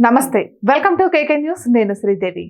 నమస్తే welcome to KK news నేను Sridevi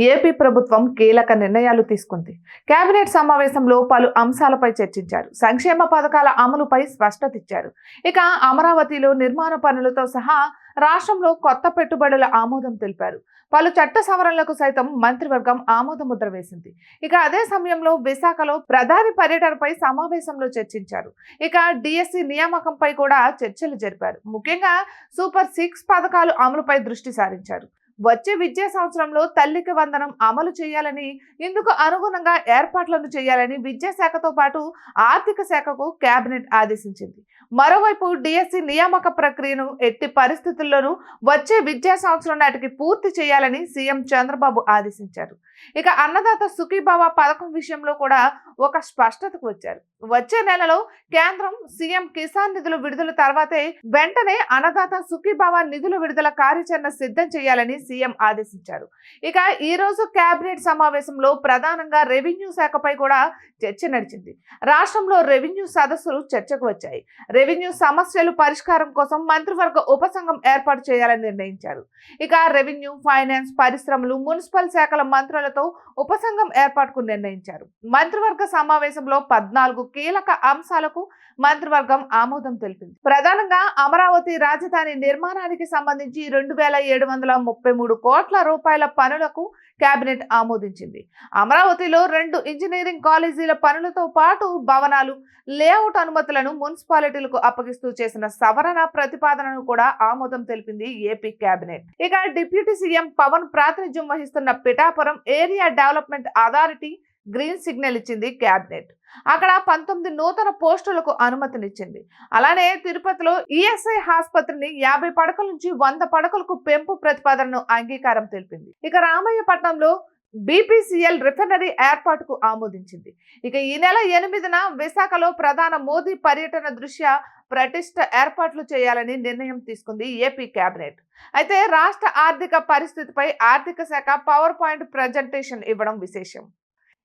AP ప్రభుత్వం కీలక నిర్ణయాలు తీసుకుంది కేబినెట్ సమావేశంలో పలు అంశాలపై చర్చించారు సంక్షేమ పథకాల అమలుపై స్పష్టత ఇచ్చారు ఇక అమరావతిలో నిర్మాణ పనులతో సహా రాష్ట్రంలో కొత్త పెట్టుబడుల ఆమోదం తెలిపారు పలు చట్ట సవరణలకు సైతం మంత్రివర్గం ఆమోద ముద్ర వేసింది ఇక అదే సమయంలో విశాఖలో ప్రధాని పర్యటనపై సమావేశంలో చర్చించారు ఇక డిఎస్సి నియామకంపై కూడా చర్చలు జరిపారు ముఖ్యంగా సూపర్ 6 పథకాలు అమలుపై దృష్టి సారించారు వచ్చే విద్యా సంవత్సరంలో తల్లికి వందనం అమలు చేయాలని ఇందుకు అనుగుణంగా ఏర్పాట్లను చేయాలని విద్యాశాఖతో పాటు ఆర్థిక శాఖకు కేబినెట్ ఆదేశించింది మరోవైపు డిఎస్సి నియామక ప్రక్రియను ఎట్టి పరిస్థితుల్లోనూ వచ్చే విద్యా సంవత్సరం నాటికి పూర్తి చేయాలని సీఎం చంద్రబాబు ఆదేశించారు ఇక అన్నదాత సుఖీభావ పథకం విషయంలో కూడా ఒక స్పష్టతకు వచ్చారు వచ్చే నెలలో కేంద్రం సీఎం కిసాన్ నిధుల విడుదల తర్వాతే వెంటనే అన్నదాత సుఖీభావ నిధుల విడుదల కార్యాచరణ సిద్ధం చేయాలని సీఎం ఆదేశించారు ఇక ఈ రోజు కేబినెట్ సమావేశంలో ప్రధానంగా రెవెన్యూ శాఖపై కూడా చర్చ నడిచింది రాష్ట్రంలో రెవెన్యూ సదస్సులు చర్చకు వచ్చాయి రెవెన్యూ సమస్యలు పరిష్కారం కోసం మంత్రివర్గ ఉపసంఘం ఏర్పాటు చేయాలని నిర్ణయించారు ఇక రెవెన్యూ ఫైనాన్స్ పరిశ్రమలు మున్సిపల్ శాఖల మంత్రులతో ఉపసంఘం ఏర్పాటుకు నిర్ణయించారు మంత్రివర్గ సమావేశంలో 14 కీలక అంశాలకు మంత్రివర్గం ఆమోదం తెలిపింది ప్రధానంగా అమరావతి రాజధాని నిర్మాణానికి సంబంధించి 2733 కోట్ల రూపాయల పనులకు కేబినెట్ ఆమోదించింది అమరావతిలో 2 ఇంజనీరింగ్ కాలేజీల పనులతో పాటు భవనాలు లేఅవుట్ అనుమతులను మున్సిపాలిటీలకు అప్పగిస్తూ చేసిన సవరణ ప్రతిపాదనను కూడా ఆమోదం తెలిపింది ఏపీ కేబినెట్ ఇక డిప్యూటీ సీఎం పవన్ ప్రాతినిధ్యం వహిస్తున్న Pithapuram area development authority green signal ఇచ్చింది కేబినెట్ అక్కడ 19 నూతన పోస్టులకు అనుమతినిచ్చింది అలానే తిరుపతిలో ఈఎస్ఐ ఆసుపత్రిని 50 పడకల నుంచి 100 పడకలకు పెంపు ప్రతిపాదనను అంగీకారం తెలిపింది ఇక రామయ్యపట్నంలో బీపీసీఎల్ రిఫైనరీ ఏర్పాటుకు ఆమోదించింది ఇక ఈ నెల 8న విశాఖలో ప్రధాని మోదీ పర్యటన దృష్ట్యా ప్రతిష్ట ఏర్పాట్లు చేయాలని నిర్ణయం తీసుకుంది ఏపీ కేబినెట్ అయితే రాష్ట్ర ఆర్థిక పరిస్థితిపై ఆర్థిక శాఖ పవర్ పాయింట్ ప్రజెంటేషన్ ఇవ్వడం విశేషం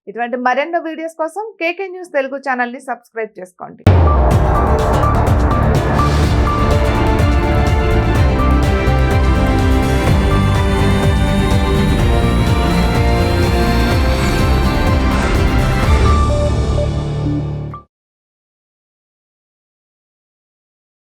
ఇటువంటి మరెన్నో వీడియోస్ కోసం కేకే న్యూస్ తెలుగు ఛానల్ ని సబ్స్క్రైబ్ చేసుకోండి